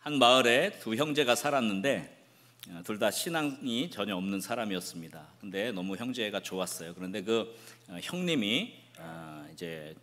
한 마을에 두 형제가 살았는데 둘 다 신앙이 전혀 없는 사람이었습니다. 근데 너무 형제가 좋았어요. 그런데 그 형님이 이제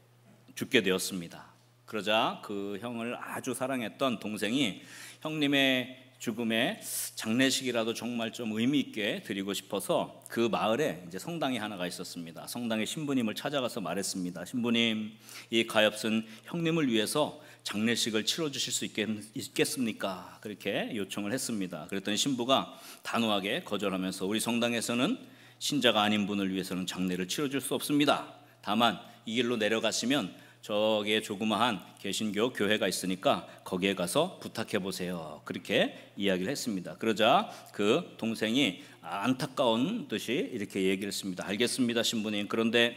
죽게 되었습니다. 그러자 그 형을 아주 사랑했던 동생이 형님의 죽음에 장례식이라도 정말 좀 의미 있게 드리고 싶어서 그 마을에 이제 성당이 하나가 있었습니다. 성당의 신부님을 찾아가서 말했습니다. 신부님, 이 가엾은 형님을 위해서 장례식을 치러주실 수 있겠습니까? 그렇게 요청을 했습니다. 그랬더니 신부가 단호하게 거절하면서 우리 성당에서는 신자가 아닌 분을 위해서는 장례를 치러줄 수 없습니다. 다만 이 길로 내려가시면 저기에 조그마한 개신교 교회가 있으니까 거기에 가서 부탁해 보세요. 그렇게 이야기를 했습니다. 그러자 그 동생이 안타까운 듯이 이렇게 얘기를 했습니다. 알겠습니다, 신부님. 그런데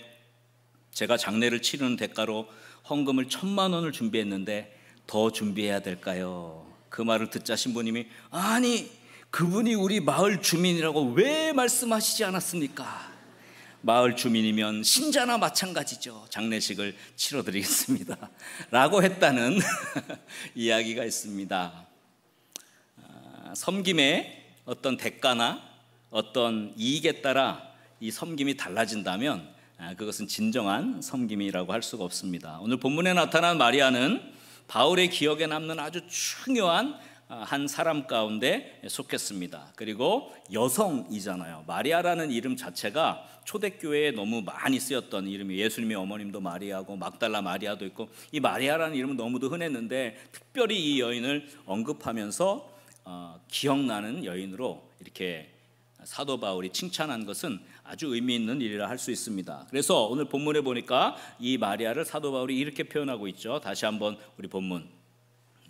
제가 장례를 치르는 대가로 헌금을 1,000만 원을 준비했는데 더 준비해야 될까요? 그 말을 듣자 신부님이 아니, 그분이 우리 마을 주민이라고 왜 말씀하시지 않았습니까? 마을 주민이면 신자나 마찬가지죠. 장례식을 치러드리겠습니다 라고 했다는 이야기가 있습니다. 섬김의 어떤 대가나 어떤 이익에 따라 이 섬김이 달라진다면 그것은 진정한 섬김이라고 할 수가 없습니다. 오늘 본문에 나타난 마리아는 바울의 기억에 남는 아주 중요한 한 사람 가운데 속했습니다. 그리고 여성이잖아요. 마리아라는 이름 자체가 초대교회에 너무 많이 쓰였던 이름이, 예수님의 어머님도 마리아고 막달라 마리아도 있고, 이 마리아라는 이름은 너무도 흔했는데 특별히 이 여인을 언급하면서 기억나는 여인으로 이렇게 사도 바울이 칭찬한 것은 아주 의미 있는 일이라 할 수 있습니다. 그래서 오늘 본문에 보니까 이 마리아를 사도 바울이 이렇게 표현하고 있죠. 다시 한번 우리 본문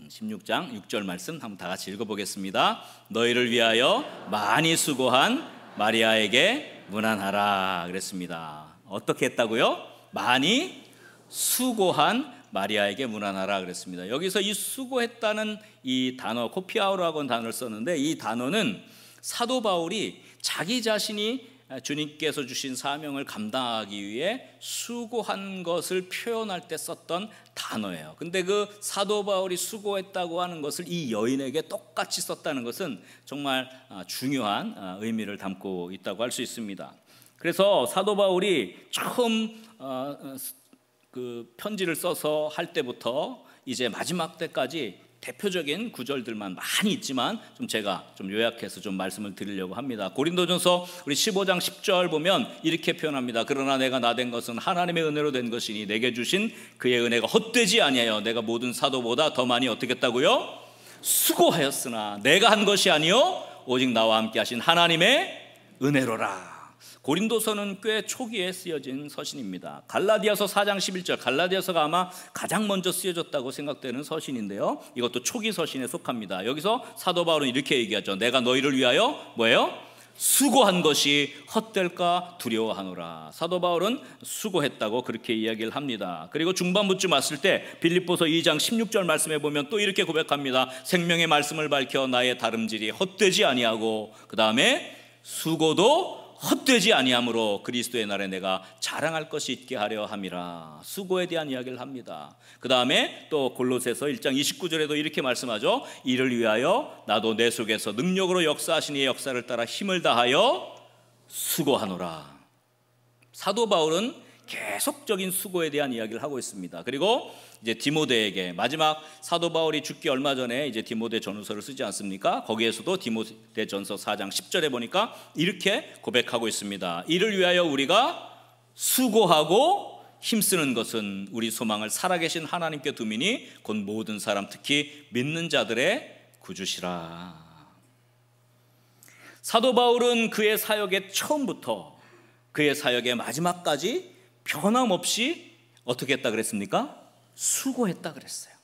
16장 6절 말씀 한번 다 같이 읽어보겠습니다. 너희를 위하여 많이 수고한 마리아에게 문안하라 그랬습니다. 어떻게 했다고요? 많이 수고한 마리아에게 문안하라 그랬습니다. 여기서 이 수고했다는 이 단어, 코피아오라고 하는 단어를 썼는데 이 단어는 사도 바울이 자기 자신이 주님께서 주신 사명을 감당하기 위해 수고한 것을 표현할 때 썼던 단어예요. 근데 그 사도 바울이 수고했다고 하는 것을 이 여인에게 똑같이 썼다는 것은 정말 중요한 의미를 담고 있다고 할 수 있습니다. 그래서 사도 바울이 처음 그 편지를 써서 할 때부터 이제 마지막 때까지 대표적인 구절들만 많이 있지만 제가 요약해서 말씀을 드리려고 합니다. 고린도전서 우리 15장 10절 보면 이렇게 표현합니다. 그러나 내가 나된 것은 하나님의 은혜로 된 것이니 내게 주신 그의 은혜가 헛되지 아니하여 내가 모든 사도보다 더 많이 어떻게 했다고요? 수고하였으나 내가 한 것이 아니요 오직 나와 함께 하신 하나님의 은혜로라. 고린도서는 꽤 초기에 쓰여진 서신입니다. 갈라디아서 4장 11절, 갈라디아서가 아마 가장 먼저 쓰여졌다고 생각되는 서신인데요, 이것도 초기 서신에 속합니다. 여기서 사도 바울은 이렇게 얘기하죠. 내가 너희를 위하여 뭐예요? 수고한 것이 헛될까 두려워하노라. 사도 바울은 수고했다고 그렇게 이야기를 합니다. 그리고 중반부쯤 왔을 때 빌립보서 2장 16절 말씀에 보면 또 이렇게 고백합니다. 생명의 말씀을 밝혀 나의 다름질이 헛되지 아니하고 그 다음에 수고도 헛되지 아니하므로 그리스도의 날에 내가 자랑할 것이 있게 하려 함이라. 수고에 대한 이야기를 합니다. 그 다음에 또 골로새서 1장 29절에도 이렇게 말씀하죠. 이를 위하여 나도 내 속에서 능력으로 역사하신 이의 역사를 따라 힘을 다하여 수고하노라. 사도 바울은 계속적인 수고에 대한 이야기를 하고 있습니다. 그리고 이제 디모데에게 마지막 사도 바울이 죽기 얼마 전에 이제 디모데 전후서를 쓰지 않습니까? 거기에서도 디모데 전서 4장 10절에 보니까 이렇게 고백하고 있습니다. 이를 위하여 우리가 수고하고 힘쓰는 것은 우리 소망을 살아계신 하나님께 두미니 곧 모든 사람 특히 믿는 자들의 구주시라. 사도 바울은 그의 사역의 처음부터 그의 사역의 마지막까지 변함없이 어떻게 했다 그랬습니까? 수고했다 그랬어요.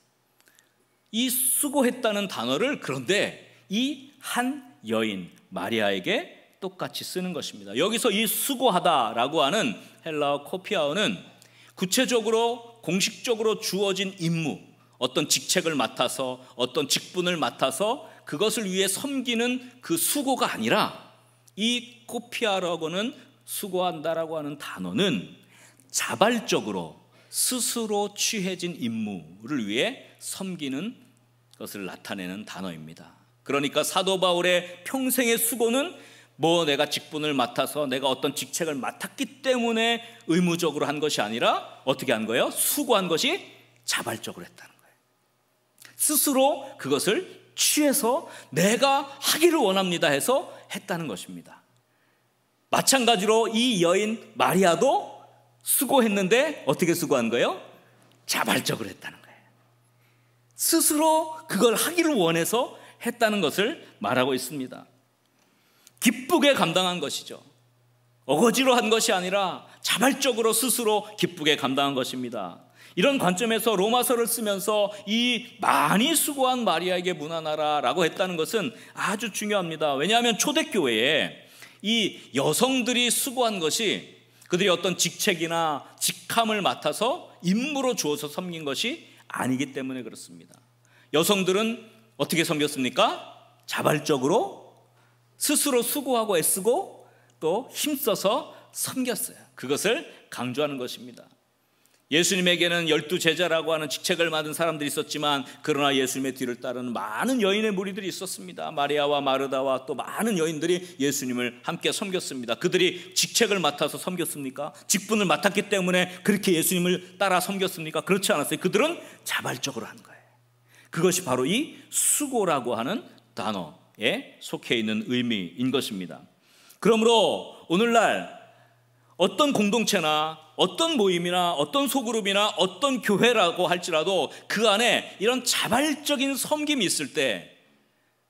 이 수고했다는 단어를 그런데 이 한 여인 마리아에게 똑같이 쓰는 것입니다. 여기서 이 수고하다라고 하는 헬라어 코피아어는 구체적으로 공식적으로 주어진 임무, 어떤 직책을 맡아서 어떤 직분을 맡아서 그것을 위해 섬기는 그 수고가 아니라, 이 코피아라고는 수고한다라고 하는 단어는 자발적으로 스스로 취해진 임무를 위해 섬기는 것을 나타내는 단어입니다. 그러니까 사도 바울의 평생의 수고는 내가 직분을 맡아서 내가 어떤 직책을 맡았기 때문에 의무적으로 한 것이 아니라 어떻게 한 거예요? 수고한 것이 자발적으로 했다는 거예요. 스스로 그것을 취해서 내가 하기를 원합니다 해서 했다는 것입니다. 마찬가지로 이 여인 마리아도 수고했는데 어떻게 수고한 거예요? 자발적으로 했다는 거예요. 스스로 그걸 하기를 원해서 했다는 것을 말하고 있습니다. 기쁘게 감당한 것이죠. 어거지로 한 것이 아니라 자발적으로 스스로 기쁘게 감당한 것입니다. 이런 관점에서 로마서를 쓰면서 이 많이 수고한 마리아에게 문안하라라고 했다는 것은 아주 중요합니다. 왜냐하면 초대교회에 이 여성들이 수고한 것이 그들이 어떤 직책이나 직함을 맡아서 임무로 주어서 섬긴 것이 아니기 때문에 그렇습니다. 여성들은 어떻게 섬겼습니까? 자발적으로 스스로 수고하고 애쓰고 또 힘써서 섬겼어요. 그것을 강조하는 것입니다. 예수님에게는 12제자라고 하는 직책을 맡은 사람들이 있었지만 그러나 예수님의 뒤를 따르는 많은 여인의 무리들이 있었습니다. 마리아와 마르다와 또 많은 여인들이 예수님을 함께 섬겼습니다. 그들이 직책을 맡아서 섬겼습니까? 직분을 맡았기 때문에 그렇게 예수님을 따라 섬겼습니까? 그렇지 않았어요. 그들은 자발적으로 한 거예요. 그것이 바로 이 수고라고 하는 단어에 속해 있는 의미인 것입니다. 그러므로 오늘날 어떤 공동체나 어떤 모임이나 어떤 소그룹이나 어떤 교회라고 할지라도 그 안에 이런 자발적인 섬김이 있을 때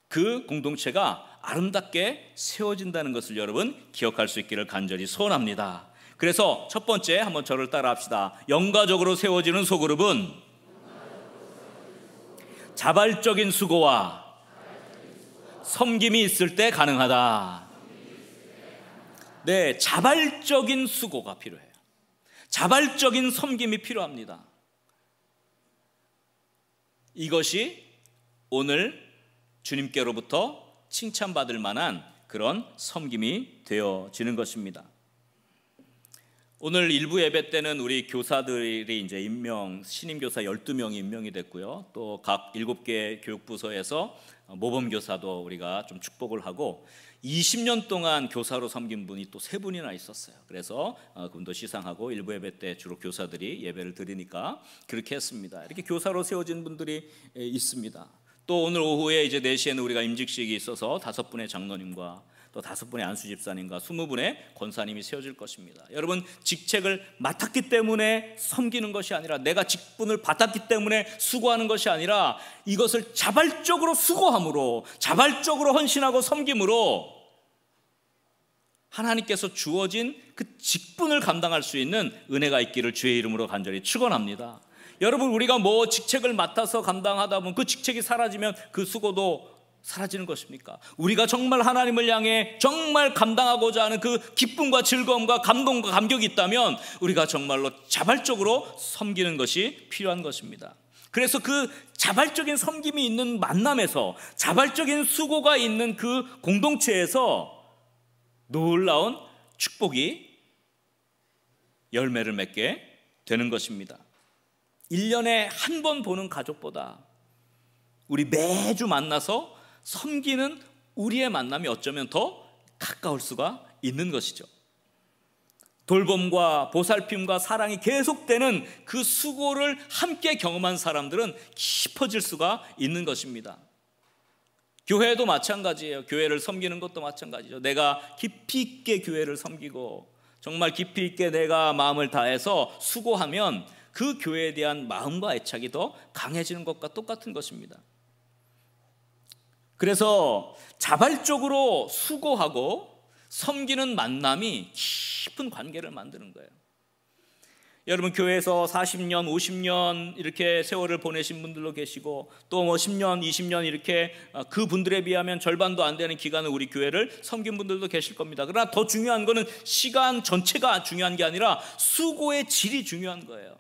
그 공동체가 아름답게 세워진다는 것을 여러분 기억할 수 있기를 간절히 소원합니다. 그래서 첫 번째 한번 저를 따라 합시다. 영가적으로 세워지는 소그룹은 자발적인 수고와 섬김이 있을 때 가능하다. 네, 자발적인 수고가 필요해요. 자발적인 섬김이 필요합니다. 이것이 오늘 주님께로부터 칭찬받을 만한 그런 섬김이 되어지는 것입니다. 오늘 일부 예배 때는 우리 교사들이 이제 신임 교사 12명이 임명이 됐고요. 또 각 7개 교육부서에서 모범교사도 우리가 좀 축복을 하고 20년 동안 교사로 섬긴 분이 또 3분이나 있었어요. 그래서 그분도 시상하고 일부 예배 때 주로 교사들이 예배를 드리니까 그렇게 했습니다. 이렇게 교사로 세워진 분들이 있습니다. 또 오늘 오후에 이제 4시에는 우리가 임직식이 있어서 5분의 장로님과 또 5분의 안수 집사님과 20분의 권사님이 세워질 것입니다. 여러분, 직책을 맡았기 때문에 섬기는 것이 아니라 내가 직분을 받았기 때문에 수고하는 것이 아니라 이것을 자발적으로 수고함으로 자발적으로 헌신하고 섬김으로 하나님께서 주어진 그 직분을 감당할 수 있는 은혜가 있기를 주의 이름으로 간절히 축원합니다. 여러분, 우리가 뭐 직책을 맡아서 감당하다 보면 그 직책이 사라지면 그 수고도 사라지는 것입니까? 우리가 정말 하나님을 향해 정말 감당하고자 하는 그 기쁨과 즐거움과 감동과 감격이 있다면 우리가 정말로 자발적으로 섬기는 것이 필요한 것입니다. 그래서 그 자발적인 섬김이 있는 만남에서 자발적인 수고가 있는 그 공동체에서 놀라운 축복이 열매를 맺게 되는 것입니다. 1년에 한 번 보는 가족보다 우리 매주 만나서 섬기는 우리의 만남이 어쩌면 더 가까울 수가 있는 것이죠. 돌봄과 보살핌과 사랑이 계속되는 그 수고를 함께 경험한 사람들은 깊어질 수가 있는 것입니다. 교회도 마찬가지예요. 교회를 섬기는 것도 마찬가지죠. 내가 깊이 있게 교회를 섬기고 정말 깊이 있게 내가 마음을 다해서 수고하면 그 교회에 대한 마음과 애착이 더 강해지는 것과 똑같은 것입니다. 그래서 자발적으로 수고하고 섬기는 만남이 깊은 관계를 만드는 거예요. 여러분, 교회에서 40년, 50년 이렇게 세월을 보내신 분들도 계시고 또 뭐 10년, 20년 이렇게 그 분들에 비하면 절반도 안 되는 기간을 우리 교회를 섬긴 분들도 계실 겁니다. 그러나 더 중요한 거는 시간 전체가 중요한 게 아니라 수고의 질이 중요한 거예요.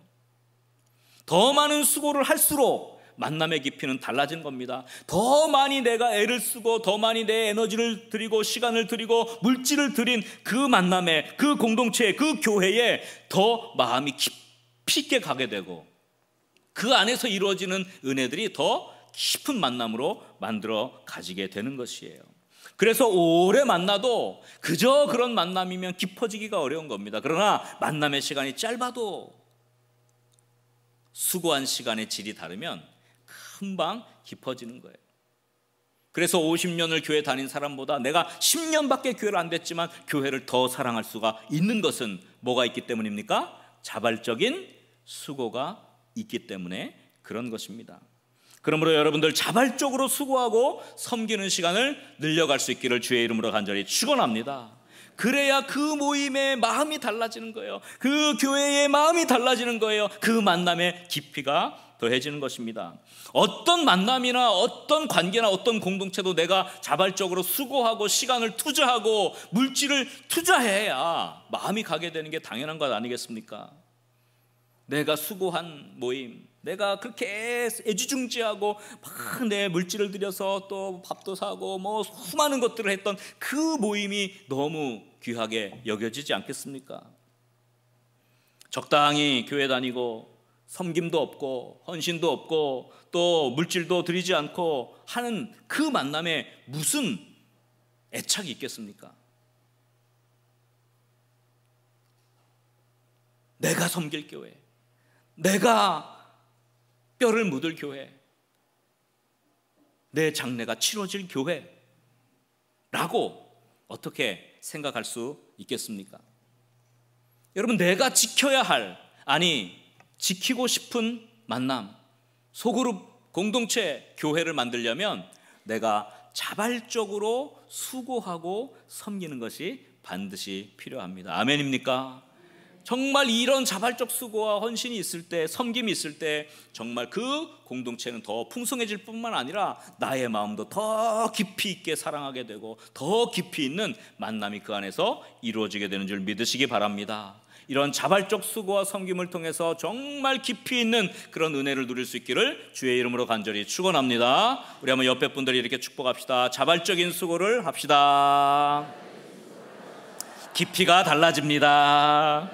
더 많은 수고를 할수록 만남의 깊이는 달라진 겁니다. 더 많이 내가 애를 쓰고 더 많이 내 에너지를 들이고 시간을 들이고 물질을 들인 그 만남에, 그 공동체에, 그 교회에 더 마음이 깊이 있게 가게 되고 그 안에서 이루어지는 은혜들이 더 깊은 만남으로 만들어 가지게 되는 것이에요. 그래서 오래 만나도 그저 그런 만남이면 깊어지기가 어려운 겁니다. 그러나 만남의 시간이 짧아도 수고한 시간의 질이 다르면 금방 깊어지는 거예요. 그래서 50년을 교회 다닌 사람보다 내가 10년밖에 교회를 안 됐지만 교회를 더 사랑할 수가 있는 것은 뭐가 있기 때문입니까? 자발적인 수고가 있기 때문에 그런 것입니다. 그러므로 여러분들 자발적으로 수고하고 섬기는 시간을 늘려갈 수 있기를 주의 이름으로 간절히 축원합니다. 그래야 그 모임의 마음이 달라지는 거예요. 그 교회의 마음이 달라지는 거예요. 그 만남의 깊이가 더해지는 것입니다. 어떤 만남이나 어떤 관계나 어떤 공동체도 내가 자발적으로 수고하고 시간을 투자하고 물질을 투자해야 마음이 가게 되는 게 당연한 것 아니겠습니까? 내가 수고한 모임, 내가 그렇게 애지중지하고 막 내 물질을 들여서 또 밥도 사고 뭐 수많은 것들을 했던 그 모임이 너무 귀하게 여겨지지 않겠습니까? 적당히 교회 다니고 섬김도 없고 헌신도 없고 또 물질도 드리지 않고 하는 그 만남에 무슨 애착이 있겠습니까? 내가 섬길 교회, 내가 뼈를 묻을 교회, 내 장래가 치러질 교회라고 어떻게 생각할 수 있겠습니까? 여러분, 내가 지켜야 할, 아니 지키고 싶은 만남, 소그룹 공동체 교회를 만들려면 내가 자발적으로 수고하고 섬기는 것이 반드시 필요합니다. 아멘입니까? 정말 이런 자발적 수고와 헌신이 있을 때, 섬김이 있을 때 정말 그 공동체는 더 풍성해질 뿐만 아니라 나의 마음도 더 깊이 있게 사랑하게 되고 더 깊이 있는 만남이 그 안에서 이루어지게 되는 줄 믿으시기 바랍니다. 이런 자발적 수고와 섬김을 통해서 정말 깊이 있는 그런 은혜를 누릴 수 있기를 주의 이름으로 간절히 축원합니다. 우리 한번 옆에 분들이 이렇게 축복합시다. 자발적인 수고를 합시다. 깊이가 달라집니다.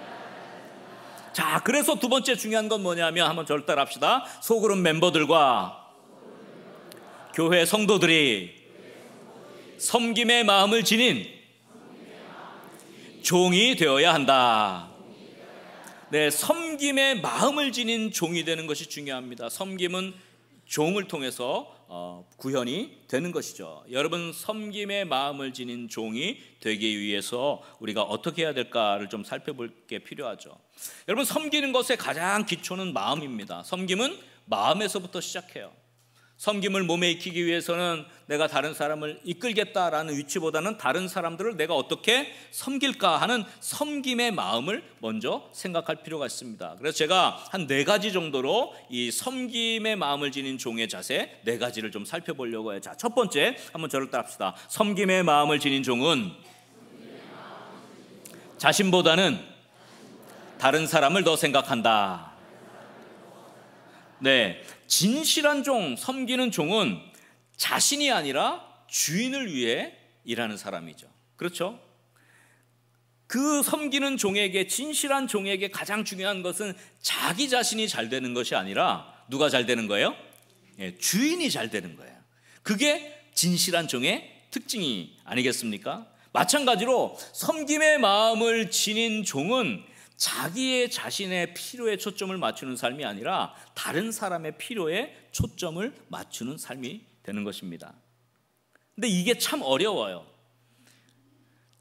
자, 그래서 두 번째 중요한 건 뭐냐면 한번 저를 따라합시다. 소그룹 멤버들과 교회 성도들이 섬김의 마음을 지닌 종이 되어야 한다. 네, 섬김의 마음을 지닌 종이 되는 것이 중요합니다. 섬김은 종을 통해서 구현이 되는 것이죠. 여러분, 섬김의 마음을 지닌 종이 되기 위해서 우리가 어떻게 해야 될까를 좀 살펴볼 게 필요하죠. 여러분, 섬기는 것의 가장 기초는 마음입니다. 섬김은 마음에서부터 시작해요. 섬김을 몸에 익히기 위해서는 내가 다른 사람을 이끌겠다라는 위치보다는 다른 사람들을 내가 어떻게 섬길까 하는 섬김의 마음을 먼저 생각할 필요가 있습니다. 그래서 제가 한 4가지 정도로 이 섬김의 마음을 지닌 종의 자세 4가지를 좀 살펴보려고 해요. 자, 첫 번째, 한번 저를 따라합시다. 섬김의 마음을 지닌 종은 자신보다는 다른 사람을 더 생각한다. 네, 진실한 종, 섬기는 종은 자신이 아니라 주인을 위해 일하는 사람이죠. 그렇죠? 그 섬기는 종에게, 진실한 종에게 가장 중요한 것은 자기 자신이 잘 되는 것이 아니라 누가 잘 되는 거예요? 주인이 잘 되는 거예요. 그게 진실한 종의 특징이 아니겠습니까? 마찬가지로 섬김의 마음을 지닌 종은 자기의 자신의 필요에 초점을 맞추는 삶이 아니라 다른 사람의 필요에 초점을 맞추는 삶이 되는 것입니다. 근데 이게 참 어려워요.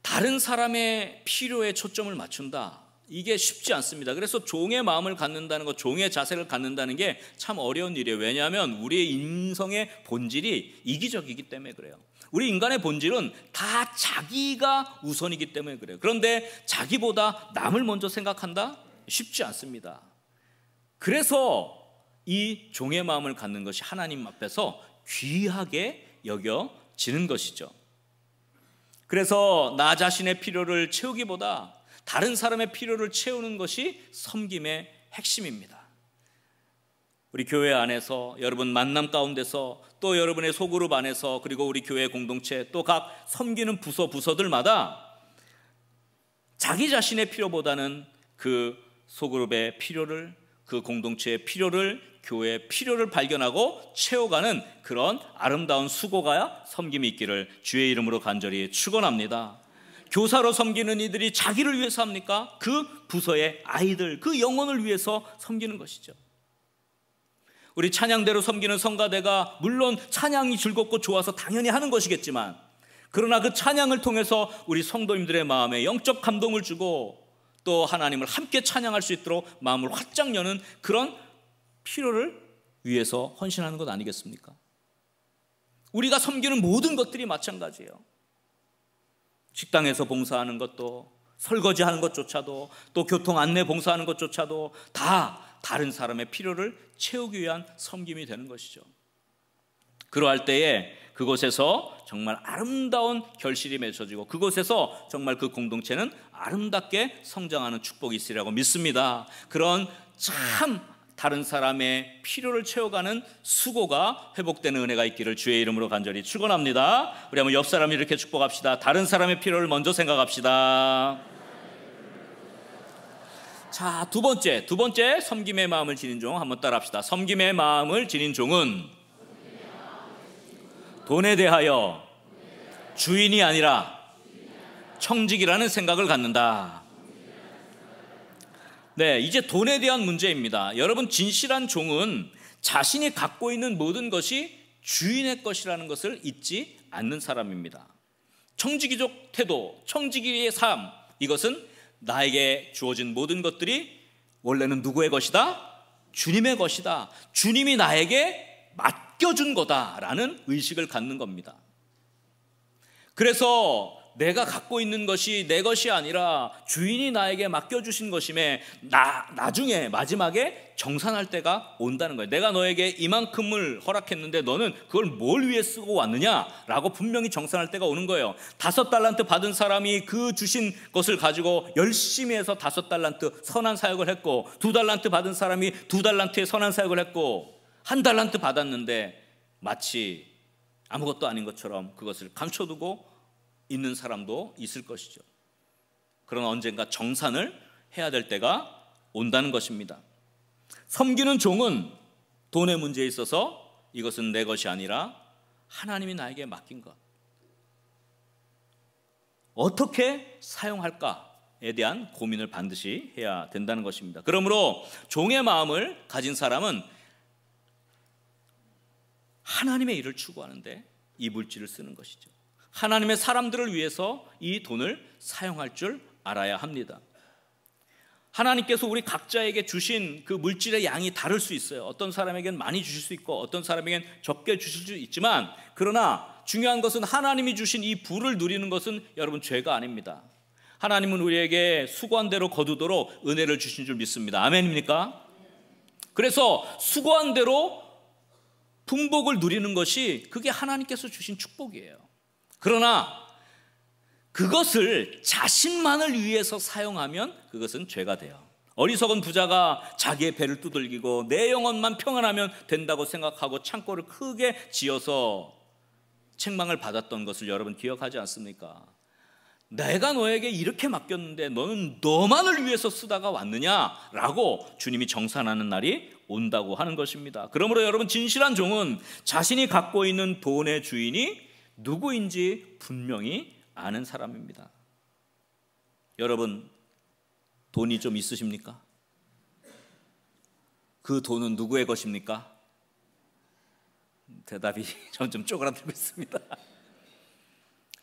다른 사람의 필요에 초점을 맞춘다. 이게 쉽지 않습니다. 그래서 종의 마음을 갖는다는 것, 종의 자세를 갖는다는 게 참 어려운 일이에요. 왜냐하면 우리의 인성의 본질이 이기적이기 때문에 그래요. 우리 인간의 본질은 다 자기가 우선이기 때문에 그래요. 그런데 자기보다 남을 먼저 생각한다? 쉽지 않습니다. 그래서 이 종의 마음을 갖는 것이 하나님 앞에서 귀하게 여겨지는 것이죠. 그래서 나 자신의 필요를 채우기보다 다른 사람의 필요를 채우는 것이 섬김의 핵심입니다. 우리 교회 안에서, 여러분 만남 가운데서, 또 여러분의 소그룹 안에서, 그리고 우리 교회 공동체, 또 각 섬기는 부서들마다 자기 자신의 필요보다는 그 소그룹의 필요를, 그 공동체의 필요를 교회의 필요를 발견하고 채워가는 그런 아름다운 수고가 섬김이 있기를 주의 이름으로 간절히 축원합니다. 교사로 섬기는 이들이 자기를 위해서 합니까? 그 부서의 아이들, 그 영혼을 위해서 섬기는 것이죠. 우리 찬양대로 섬기는 성가대가 물론 찬양이 즐겁고 좋아서 당연히 하는 것이겠지만, 그러나 그 찬양을 통해서 우리 성도님들의 마음에 영적 감동을 주고 또 하나님을 함께 찬양할 수 있도록 마음을 활짝 여는 그런 필요를 위해서 헌신하는 것 아니겠습니까? 우리가 섬기는 모든 것들이 마찬가지예요. 식당에서 봉사하는 것도, 설거지하는 것조차도, 또 교통 안내 봉사하는 것조차도 다 다른 사람의 필요를 채우기 위한 섬김이 되는 것이죠. 그러할 때에 그곳에서 정말 아름다운 결실이 맺어지고 그곳에서 정말 그 공동체는 아름답게 성장하는 축복이 있으리라고 믿습니다. 그런 참 다른 사람의 필요를 채워가는 수고가 회복되는 은혜가 있기를 주의 이름으로 간절히 축원합니다. 우리 한번 옆 사람을 이렇게 축복합시다. 다른 사람의 필요를 먼저 생각합시다. 자, 두 번째 섬김의 마음을 지닌 종 한번 따라합시다. 섬김의 마음을 지닌 종은 돈에 대하여 주인이 아니라 청직이라는 생각을 갖는다. 네, 이제 돈에 대한 문제입니다. 여러분, 진실한 종은 자신이 갖고 있는 모든 것이 주인의 것이라는 것을 잊지 않는 사람입니다. 청지기적 태도, 청지기의 삶, 이것은 나에게 주어진 모든 것들이 원래는 누구의 것이다? 주님의 것이다. 주님이 나에게 맡겨준 거다라는 의식을 갖는 겁니다. 그래서 내가 갖고 있는 것이 내 것이 아니라 주인이 나에게 맡겨주신 것임에 나중에 마지막에 정산할 때가 온다는 거예요. 내가 너에게 이만큼을 허락했는데 너는 그걸 뭘 위해 쓰고 왔느냐라고 분명히 정산할 때가 오는 거예요. 5달란트 받은 사람이 그 주신 것을 가지고 열심히 해서 5달란트 선한 사역을 했고, 2달란트 받은 사람이 2달란트의 선한 사역을 했고, 1달란트 받았는데 마치 아무것도 아닌 것처럼 그것을 감춰두고 있는 사람도 있을 것이죠. 그러나 언젠가 정산을 해야 될 때가 온다는 것입니다. 섬기는 종은 돈의 문제에 있어서 이것은 내 것이 아니라 하나님이 나에게 맡긴 것, 어떻게 사용할까에 대한 고민을 반드시 해야 된다는 것입니다. 그러므로 종의 마음을 가진 사람은 하나님의 일을 추구하는데 이 물질을 쓰는 것이죠. 하나님의 사람들을 위해서 이 돈을 사용할 줄 알아야 합니다. 하나님께서 우리 각자에게 주신 그 물질의 양이 다를 수 있어요. 어떤 사람에게는 많이 주실 수 있고 어떤 사람에게는 적게 주실 수 있지만, 그러나 중요한 것은 하나님이 주신 이 부를 누리는 것은 여러분 죄가 아닙니다. 하나님은 우리에게 수고한 대로 거두도록 은혜를 주신 줄 믿습니다. 아멘입니까? 그래서 수고한 대로 풍복을 누리는 것이 그게 하나님께서 주신 축복이에요. 그러나 그것을 자신만을 위해서 사용하면 그것은 죄가 돼요. 어리석은 부자가 자기의 배를 두들기고 내 영혼만 평안하면 된다고 생각하고 창고를 크게 지어서 책망을 받았던 것을 여러분 기억하지 않습니까? 내가 너에게 이렇게 맡겼는데 너는 너만을 위해서 쓰다가 왔느냐라고 주님이 정산하는 날이 온다고 하는 것입니다. 그러므로 여러분, 진실한 종은 자신이 갖고 있는 돈의 주인이 누구인지 분명히 아는 사람입니다. 여러분, 돈이 좀 있으십니까? 그 돈은 누구의 것입니까? 대답이 점점 쪼그라들고 있습니다.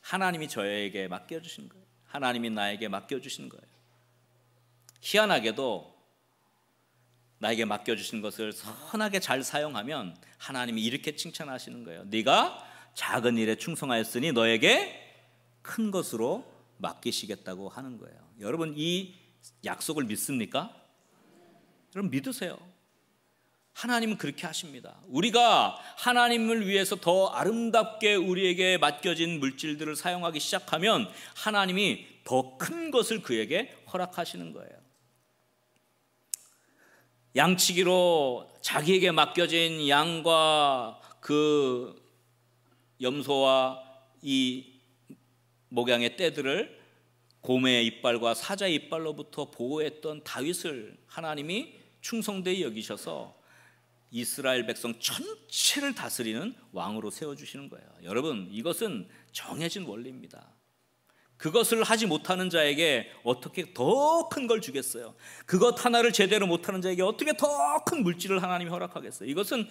하나님이 저에게 맡겨주신 거예요. 하나님이 나에게 맡겨주신 거예요. 희한하게도 나에게 맡겨주신 것을 선하게 잘 사용하면 하나님이 이렇게 칭찬하시는 거예요. 네가 작은 일에 충성하였으니 너에게 큰 것으로 맡기시겠다고 하는 거예요. 여러분, 이 약속을 믿습니까? 여러분, 믿으세요. 하나님은 그렇게 하십니다. 우리가 하나님을 위해서 더 아름답게 우리에게 맡겨진 물질들을 사용하기 시작하면 하나님이 더 큰 것을 그에게 허락하시는 거예요. 양치기로 자기에게 맡겨진 양과 그 염소와 이 목양의 떼들을 곰의 이빨과 사자의 이빨로부터 보호했던 다윗을 하나님이 충성되이 여기셔서 이스라엘 백성 전체를 다스리는 왕으로 세워주시는 거예요. 여러분, 이것은 정해진 원리입니다. 그것을 하지 못하는 자에게 어떻게 더 큰 걸 주겠어요? 그것 하나를 제대로 못하는 자에게 어떻게 더 큰 물질을 하나님이 허락하겠어요? 이것은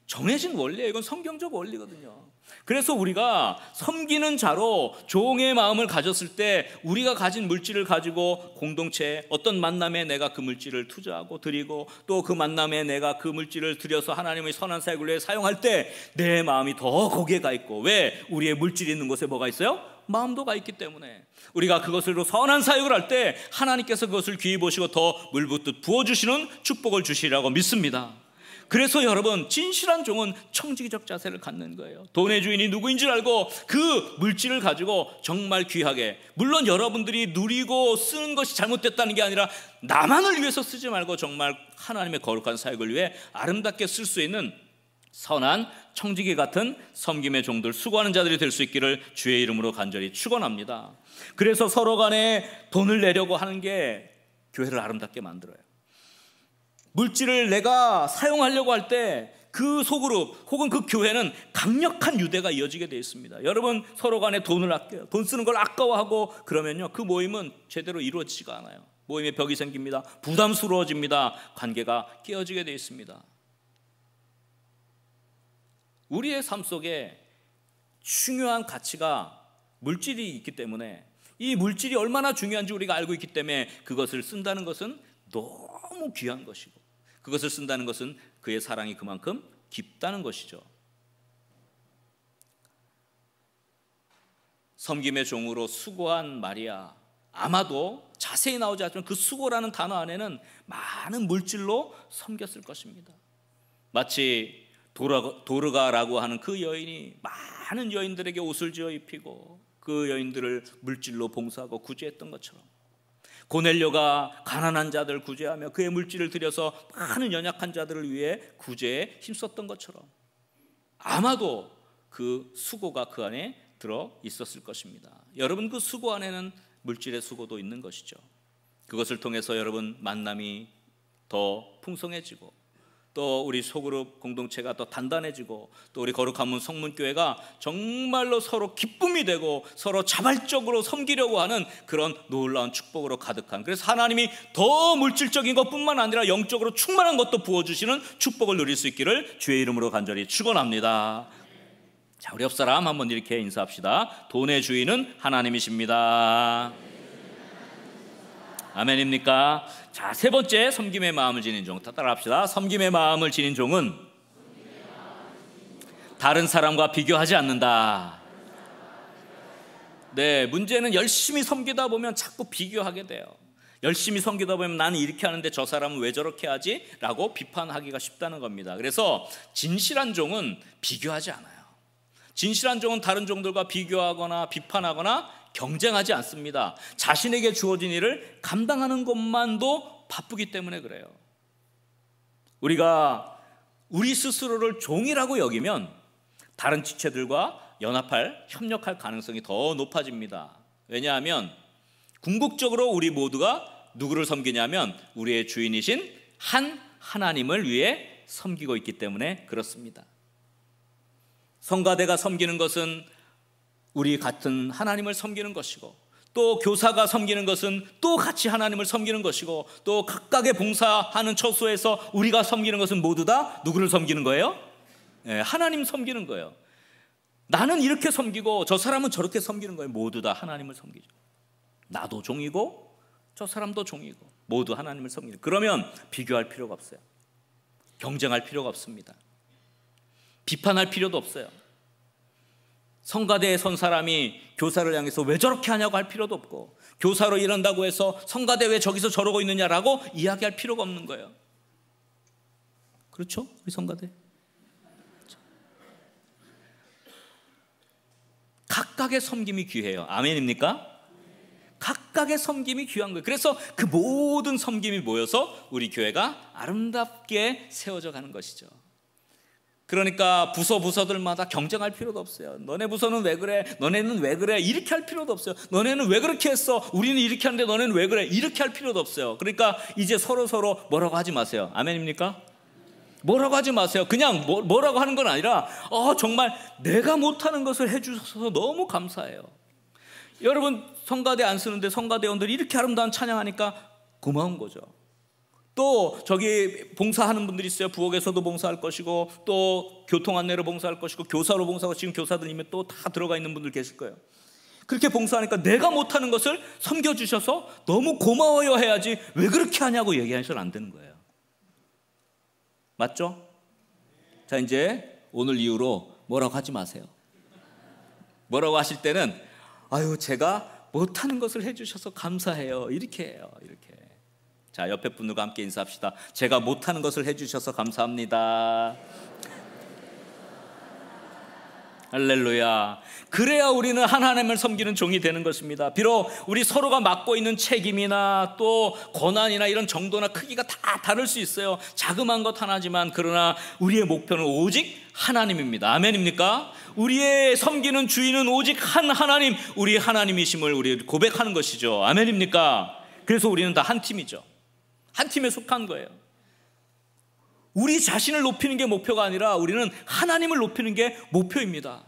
정해진 원리예요. 이건 성경적 원리거든요. 그래서 우리가 섬기는 자로 종의 마음을 가졌을 때 우리가 가진 물질을 가지고 공동체에 어떤 만남에 내가 그 물질을 투자하고 드리고 또 그 만남에 내가 그 물질을 들여서 하나님의 선한 사역을 위해 사용할 때 내 마음이 더 거기에 가 있고, 왜? 우리의 물질이 있는 곳에 뭐가 있어요? 마음도 가 있기 때문에 우리가 그것으로 선한 사역을 할 때 하나님께서 그것을 귀히 보시고 더 물붓듯 부어주시는 축복을 주시리라고 믿습니다. 그래서 여러분, 진실한 종은 청지기적 자세를 갖는 거예요. 돈의 주인이 누구인 줄 알고 그 물질을 가지고 정말 귀하게, 물론 여러분들이 누리고 쓰는 것이 잘못됐다는 게 아니라 나만을 위해서 쓰지 말고 정말 하나님의 거룩한 사역을 위해 아름답게 쓸 수 있는 선한 청지기 같은 섬김의 종들, 수고하는 자들이 될 수 있기를 주의 이름으로 간절히 축원합니다. 그래서 서로 간에 돈을 내려고 하는 게 교회를 아름답게 만들어요. 물질을 내가 사용하려고 할 때 그 소그룹 혹은 그 교회는 강력한 유대가 이어지게 되어 있습니다. 여러분, 서로 간에 돈을 아껴요. 돈 쓰는 걸 아까워하고 그러면요, 그 모임은 제대로 이루어지지가 않아요. 모임에 벽이 생깁니다. 부담스러워집니다. 관계가 깨어지게 되어 있습니다. 우리의 삶 속에 중요한 가치가 물질이 있기 때문에, 이 물질이 얼마나 중요한지 우리가 알고 있기 때문에 그것을 쓴다는 것은 너무 귀한 것이고, 그것을 쓴다는 것은 그의 사랑이 그만큼 깊다는 것이죠. 섬김의 종으로 수고한 마리아, 아마도 자세히 나오지 않지만 그 수고라는 단어 안에는 많은 물질로 섬겼을 것입니다. 마치 도르가라고 하는 그 여인이 많은 여인들에게 옷을 지어 입히고 그 여인들을 물질로 봉사하고 구제했던 것처럼, 고넬료가 가난한 자들 구제하며 그의 물질을 들여서 많은 연약한 자들을 위해 구제에 힘썼던 것처럼 아마도 그 수고가 그 안에 들어 있었을 것입니다. 여러분, 그 수고 안에는 물질의 수고도 있는 것이죠. 그것을 통해서 여러분 만남이 더 풍성해지고, 또 우리 소그룹 공동체가 더 단단해지고, 또 우리 거룩한 문 성문교회가 정말로 서로 기쁨이 되고 서로 자발적으로 섬기려고 하는 그런 놀라운 축복으로 가득한, 그래서 하나님이 더 물질적인 것뿐만 아니라 영적으로 충만한 것도 부어주시는 축복을 누릴 수 있기를 주의 이름으로 간절히 축원합니다. 자, 우리 옆사람 한번 이렇게 인사합시다. 돈의 주인은 하나님이십니다. 아멘입니까? 자, 세 번째, 섬김의 마음을 지닌 종. 따라합시다. 섬김의 마음을 지닌 종은 다른 사람과 비교하지 않는다. 네, 문제는 열심히 섬기다 보면 자꾸 비교하게 돼요. 열심히 섬기다 보면 나는 이렇게 하는데 저 사람은 왜 저렇게 하지? 라고 비판하기가 쉽다는 겁니다. 그래서 진실한 종은 비교하지 않아요. 진실한 종은 다른 종들과 비교하거나 비판하거나 경쟁하지 않습니다. 자신에게 주어진 일을 감당하는 것만도 바쁘기 때문에 그래요. 우리가 우리 스스로를 종이라고 여기면 다른 지체들과 연합할, 협력할 가능성이 더 높아집니다. 왜냐하면 궁극적으로 우리 모두가 누구를 섬기냐면 우리의 주인이신 한 하나님을 위해 섬기고 있기 때문에 그렇습니다. 성가대가 섬기는 것은 우리 같은 하나님을 섬기는 것이고, 또 교사가 섬기는 것은 또 같이 하나님을 섬기는 것이고, 또 각각의 봉사하는 처소에서 우리가 섬기는 것은 모두 다 누구를 섬기는 거예요? 네, 하나님 섬기는 거예요. 나는 이렇게 섬기고 저 사람은 저렇게 섬기는 거예요. 모두 다 하나님을 섬기죠. 나도 종이고 저 사람도 종이고 모두 하나님을 섬기죠. 그러면 비교할 필요가 없어요. 경쟁할 필요가 없습니다. 비판할 필요도 없어요. 성가대에 선 사람이 교사를 향해서 왜 저렇게 하냐고 할 필요도 없고, 교사로 일한다고 해서 성가대 왜 저기서 저러고 있느냐라고 이야기할 필요가 없는 거예요. 그렇죠? 우리 성가대 각각의 섬김이 귀해요. 아멘입니까? 각각의 섬김이 귀한 거예요. 그래서 그 모든 섬김이 모여서 우리 교회가 아름답게 세워져 가는 것이죠. 그러니까 부서들마다 경쟁할 필요도 없어요. 너네 부서는 왜 그래? 너네는 왜 그래? 이렇게 할 필요도 없어요. 너네는 왜 그렇게 했어? 우리는 이렇게 하는데 너네는 왜 그래? 이렇게 할 필요도 없어요. 그러니까 이제 서로 뭐라고 하지 마세요. 아멘입니까? 뭐라고 하지 마세요. 그냥 뭐라고 하는 건 아니라 정말 내가 못하는 것을 해주셔서 너무 감사해요. 여러분 성가대 안 쓰는데 성가대원들이 이렇게 아름다운 찬양하니까 고마운 거죠. 또 저기 봉사하는 분들이 있어요. 부엌에서도 봉사할 것이고 또 교통 안내로 봉사할 것이고 교사로 봉사하고 지금 교사들이면 또 다 들어가 있는 분들 계실 거예요. 그렇게 봉사하니까 내가 못하는 것을 섬겨주셔서 너무 고마워요 해야지 왜 그렇게 하냐고 얘기하셔는 안 되는 거예요. 맞죠? 자, 이제 오늘 이후로 뭐라고 하지 마세요. 뭐라고 하실 때는 아유 제가 못하는 것을 해주셔서 감사해요 이렇게 해요. 이렇게. 자, 옆에 분들과 함께 인사합시다. 제가 못하는 것을 해주셔서 감사합니다. 할렐루야. 그래야 우리는 하나님을 섬기는 종이 되는 것입니다. 비록 우리 서로가 맡고 있는 책임이나 또 권한이나 이런 정도나 크기가 다 다를 수 있어요. 자그마한 것 하나지만 그러나 우리의 목표는 오직 하나님입니다. 아멘입니까? 우리의 섬기는 주인은 오직 한 하나님, 우리 하나님이심을 우리 고백하는 것이죠. 아멘입니까? 그래서 우리는 다 한 팀이죠. 한 팀에 속한 거예요. 우리 자신을 높이는 게 목표가 아니라 우리는 하나님을 높이는 게 목표입니다.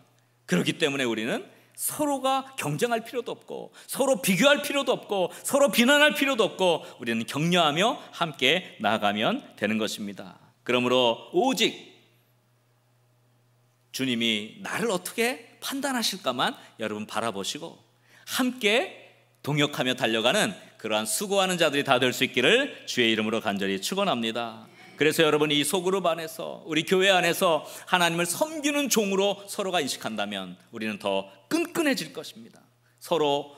그렇기 때문에 우리는 서로가 경쟁할 필요도 없고 서로 비교할 필요도 없고 서로 비난할 필요도 없고 우리는 격려하며 함께 나아가면 되는 것입니다. 그러므로 오직 주님이 나를 어떻게 판단하실까만 여러분 바라보시고 함께 동역하며 달려가는 그러한 수고하는 자들이 다 될 수 있기를 주의 이름으로 간절히 축원합니다. 그래서 여러분 이 소그룹 안에서 우리 교회 안에서 하나님을 섬기는 종으로 서로가 인식한다면 우리는 더 끈끈해질 것입니다. 서로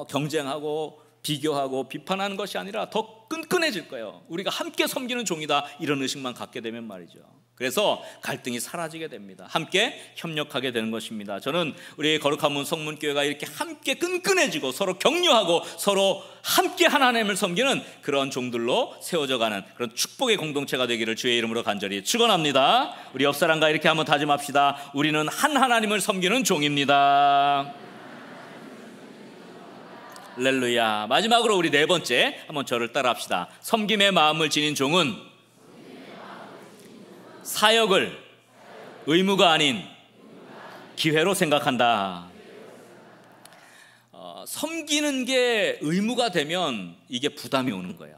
경쟁하고 비교하고 비판하는 것이 아니라 더 끈끈해질 거예요. 우리가 함께 섬기는 종이다 이런 의식만 갖게 되면 말이죠. 그래서 갈등이 사라지게 됩니다. 함께 협력하게 되는 것입니다. 저는 우리 거룩한 문 성문교회가 이렇게 함께 끈끈해지고 서로 격려하고 서로 함께 하나님을 섬기는 그런 종들로 세워져가는 그런 축복의 공동체가 되기를 주의 이름으로 간절히 축원합니다. 우리 옆 사람과 이렇게 한번 다짐합시다. 우리는 한 하나님을 섬기는 종입니다. 할렐루야. 마지막으로 우리 네 번째 한번 저를 따라합시다. 섬김의 마음을 지닌 종은 사역을 의무가 아닌 기회로 생각한다. 섬기는 게 의무가 되면 이게 부담이 오는 거예요.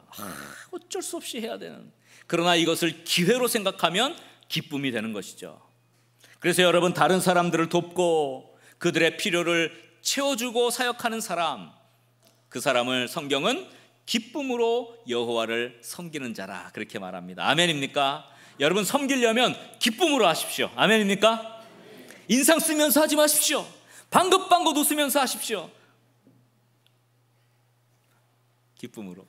어쩔 수 없이 해야 되는. 그러나 이것을 기회로 생각하면 기쁨이 되는 것이죠. 그래서 여러분 다른 사람들을 돕고 그들의 필요를 채워주고 사역하는 사람, 그 사람을 성경은 기쁨으로 여호와를 섬기는 자라 그렇게 말합니다. 아멘입니까? 여러분 섬기려면 기쁨으로 하십시오. 아멘입니까? 인상 쓰면서 하지 마십시오. 방긋방긋 웃으면서 하십시오. 기쁨으로.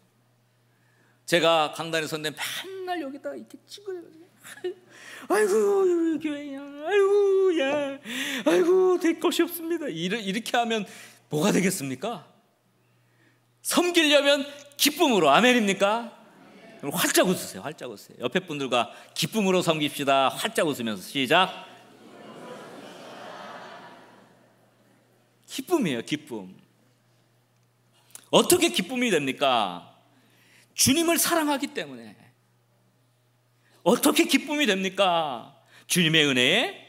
제가 강단에 섰는데 맨날 여기다가 이렇게 찍어요. 아이고 교회야, 아이고 야, 아이고 될 것이 없습니다. 이렇게 하면 뭐가 되겠습니까? 섬기려면 기쁨으로. 아멘입니까? 활짝 웃으세요. 활짝 웃으세요. 옆에 분들과 기쁨으로 섬깁시다. 활짝 웃으면서 시작. 기쁨이에요. 기쁨. 어떻게 기쁨이 됩니까? 주님을 사랑하기 때문에. 어떻게 기쁨이 됩니까? 주님의 은혜에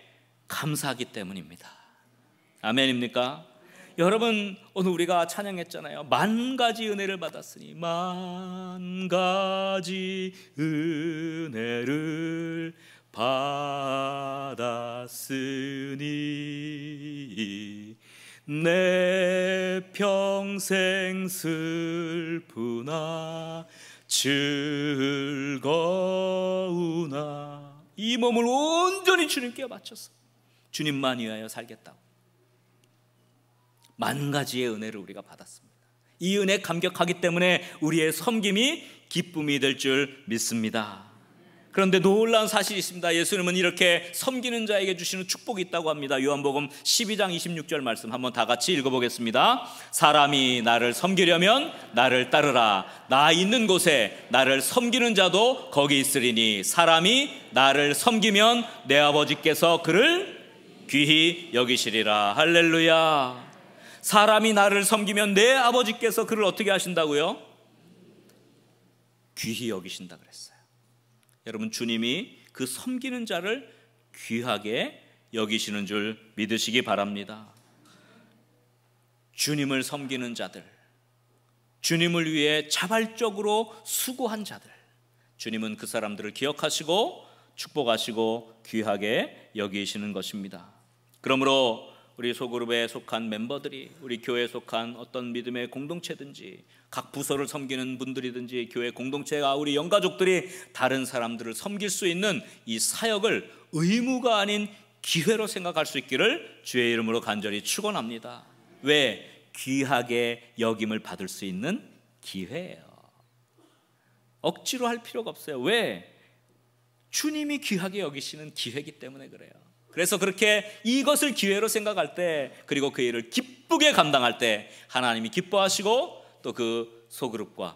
감사하기 때문입니다. 아멘입니까? 여러분 오늘 우리가 찬양했잖아요. 만 가지 은혜를 받았으니 만 가지 은혜를 받았으니 내 평생 슬프나 즐거우나 이 몸을 온전히 주님께 바쳐서 주님만 위하여 살겠다고 만 가지의 은혜를 우리가 받았습니다. 이 은혜에 감격하기 때문에 우리의 섬김이 기쁨이 될 줄 믿습니다. 그런데 놀라운 사실이 있습니다. 예수님은 이렇게 섬기는 자에게 주시는 축복이 있다고 합니다. 요한복음 12장 26절 말씀 한번 다 같이 읽어보겠습니다. 사람이 나를 섬기려면 나를 따르라. 나 있는 곳에 나를 섬기는 자도 거기 있으리니 사람이 나를 섬기면 내 아버지께서 그를 귀히 여기시리라. 할렐루야. 사람이 나를 섬기면 내 아버지께서 그를 어떻게 하신다고요? 귀히 여기신다 그랬어요. 여러분 주님이 그 섬기는 자를 귀하게 여기시는 줄 믿으시기 바랍니다. 주님을 섬기는 자들, 주님을 위해 자발적으로 수고한 자들, 주님은 그 사람들을 기억하시고 축복하시고 귀하게 여기시는 것입니다. 그러므로 우리 소그룹에 속한 멤버들이, 우리 교회에 속한 어떤 믿음의 공동체든지, 각 부서를 섬기는 분들이든지, 교회 공동체가, 우리 영가족들이 다른 사람들을 섬길 수 있는 이 사역을 의무가 아닌 기회로 생각할 수 있기를 주의 이름으로 간절히 축원합니다. 왜? 귀하게 여김을 받을 수 있는 기회예요. 억지로 할 필요가 없어요. 왜? 주님이 귀하게 여기시는 기회이기 때문에 그래요. 그래서 그렇게 이것을 기회로 생각할 때, 그리고 그 일을 기쁘게 감당할 때 하나님이 기뻐하시고, 또 그 소그룹과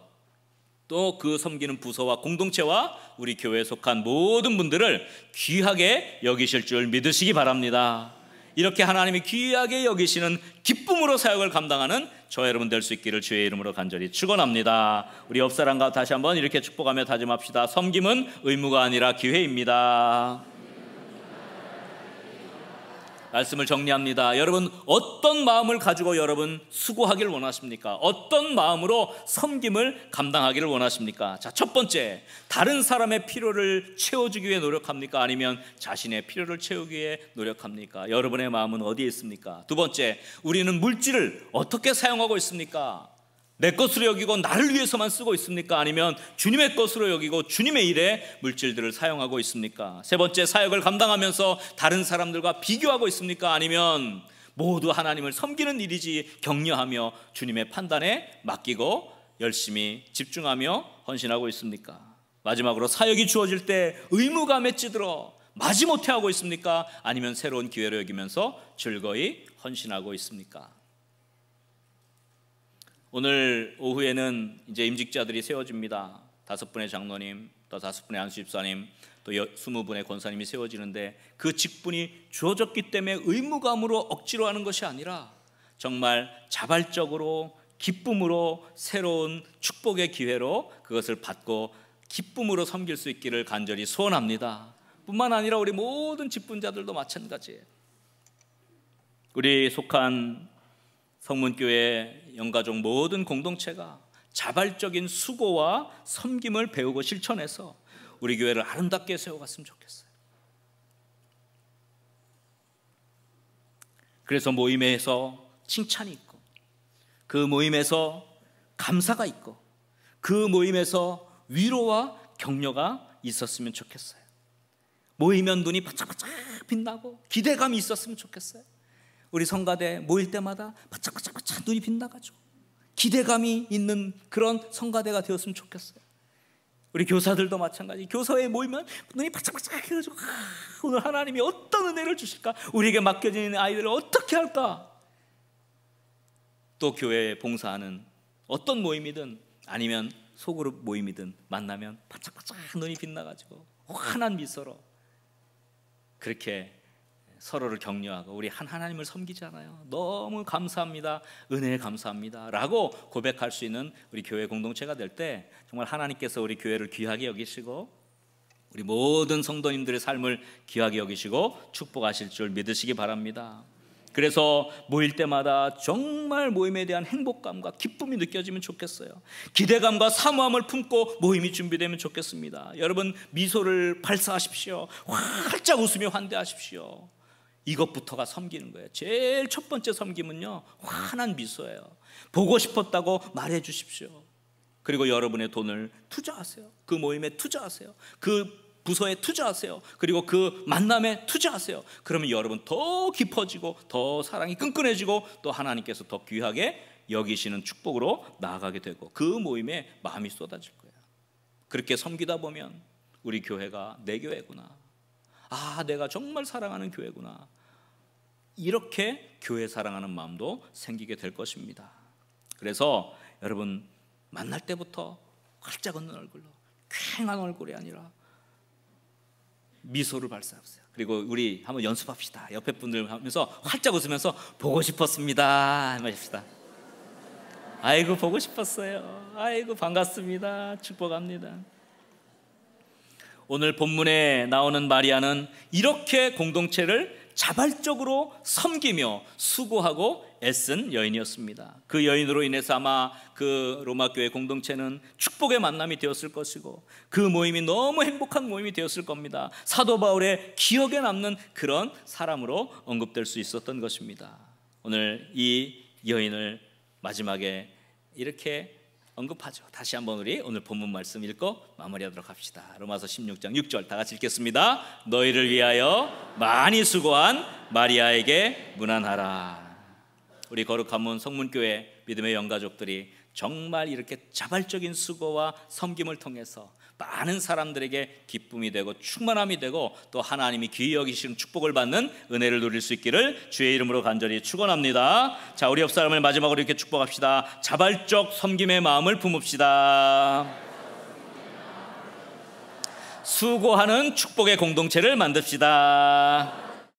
또 그 섬기는 부서와 공동체와 우리 교회에 속한 모든 분들을 귀하게 여기실 줄 믿으시기 바랍니다. 이렇게 하나님이 귀하게 여기시는 기쁨으로 사역을 감당하는 저 여러분 될 수 있기를 주의 이름으로 간절히 축원합니다. 우리 옆 사람과 다시 한번 이렇게 축복하며 다짐합시다. 섬김은 의무가 아니라 기회입니다. 말씀을 정리합니다. 여러분, 어떤 마음을 가지고 여러분 수고하기를 원하십니까? 어떤 마음으로 섬김을 감당하기를 원하십니까? 자, 첫 번째, 다른 사람의 필요를 채워주기 위해 노력합니까? 아니면 자신의 필요를 채우기 위해 노력합니까? 여러분의 마음은 어디에 있습니까? 두 번째, 우리는 물질을 어떻게 사용하고 있습니까? 내 것으로 여기고 나를 위해서만 쓰고 있습니까? 아니면 주님의 것으로 여기고 주님의 일에 물질들을 사용하고 있습니까? 세 번째, 사역을 감당하면서 다른 사람들과 비교하고 있습니까? 아니면 모두 하나님을 섬기는 일이지 격려하며 주님의 판단에 맡기고 열심히 집중하며 헌신하고 있습니까? 마지막으로, 사역이 주어질 때 의무감에 찌들어 마지못해 하고 있습니까? 아니면 새로운 기회로 여기면서 즐거이 헌신하고 있습니까? 오늘 오후에는 이제 임직자들이 세워집니다. 5분의 장로님, 또 5분의 안수집사님, 또 20분의 권사님이 세워지는데, 그 직분이 주어졌기 때문에 의무감으로 억지로 하는 것이 아니라 정말 자발적으로 기쁨으로 새로운 축복의 기회로 그것을 받고 기쁨으로 섬길 수 있기를 간절히 소원합니다. 뿐만 아니라 우리 모든 직분자들도 마찬가지예요. 우리 속한 성문교회 영가족 모든 공동체가 자발적인 수고와 섬김을 배우고 실천해서 우리 교회를 아름답게 세워갔으면 좋겠어요. 그래서 모임에서 칭찬이 있고, 그 모임에서 감사가 있고, 그 모임에서 위로와 격려가 있었으면 좋겠어요. 모이면 눈이 바짝바짝 빛나고 기대감이 있었으면 좋겠어요. 우리 성가대 모일 때마다 바짝바짝 눈이 빛나가지고 기대감이 있는 그런 성가대가 되었으면 좋겠어요. 우리 교사들도 마찬가지. 교사회에 모이면 눈이 바짝바짝 해가지고 오늘 하나님이 어떤 은혜를 주실까? 우리에게 맡겨진 아이들을 어떻게 할까? 또 교회에 봉사하는 어떤 모임이든 아니면 소그룹 모임이든 만나면 바짝바짝 눈이 빛나가지고 환한 미소로 그렇게 서로를 격려하고, 우리 하나님을 섬기잖아요. 너무 감사합니다, 은혜에 감사합니다 라고 고백할 수 있는 우리 교회 공동체가 될 때 정말 하나님께서 우리 교회를 귀하게 여기시고 우리 모든 성도님들의 삶을 귀하게 여기시고 축복하실 줄 믿으시기 바랍니다. 그래서 모일 때마다 정말 모임에 대한 행복감과 기쁨이 느껴지면 좋겠어요. 기대감과 사모함을 품고 모임이 준비되면 좋겠습니다. 여러분, 미소를 발사하십시오. 활짝 웃으며 환대하십시오. 이것부터가 섬기는 거예요. 제일 첫 번째 섬김은요, 환한 미소예요. 보고 싶었다고 말해 주십시오. 그리고 여러분의 돈을 투자하세요. 그 모임에 투자하세요. 그 부서에 투자하세요. 그리고 그 만남에 투자하세요. 그러면 여러분 더 깊어지고 더 사랑이 끈끈해지고 또 하나님께서 더 귀하게 여기시는 축복으로 나아가게 되고 그 모임에 마음이 쏟아질 거예요. 그렇게 섬기다 보면 우리 교회가 내 교회구나, 아, 내가 정말 사랑하는 교회구나, 이렇게 교회 사랑하는 마음도 생기게 될 것입니다. 그래서 여러분, 만날 때부터 활짝 웃는 얼굴로, 쾌한 얼굴이 아니라 미소를 발사하세요. 그리고 우리 한번 연습합시다. 옆에 분들 하면서 활짝 웃으면서 보고 싶었습니다 하십시다. 아이고 보고 싶었어요. 아이고 반갑습니다. 축복합니다. 오늘 본문에 나오는 마리아는 이렇게 공동체를 자발적으로 섬기며 수고하고 애쓴 여인이었습니다. 그 여인으로 인해서 아마 그 로마 교회 공동체는 축복의 만남이 되었을 것이고 그 모임이 너무 행복한 모임이 되었을 겁니다. 사도 바울의 기억에 남는 그런 사람으로 언급될 수 있었던 것입니다. 오늘 이 여인을 마지막에 이렇게 언급하죠. 다시 한번 우리 오늘 본문 말씀 읽고 마무리하도록 합시다. 로마서 16장 6절 다 같이 읽겠습니다. 너희를 위하여 많이 수고한 마리아에게 문안하라. 우리 거룩한 문 성문교회 믿음의 영가족들이 정말 이렇게 자발적인 수고와 섬김을 통해서 많은 사람들에게 기쁨이 되고 충만함이 되고 또 하나님이 귀히 여기시는 축복을 받는 은혜를 누릴 수 있기를 주의 이름으로 간절히 축원합니다. 자, 우리 옆 사람을 마지막으로 이렇게 축복합시다. 자발적 섬김의 마음을 품읍시다. 수고하는 축복의 공동체를 만듭시다.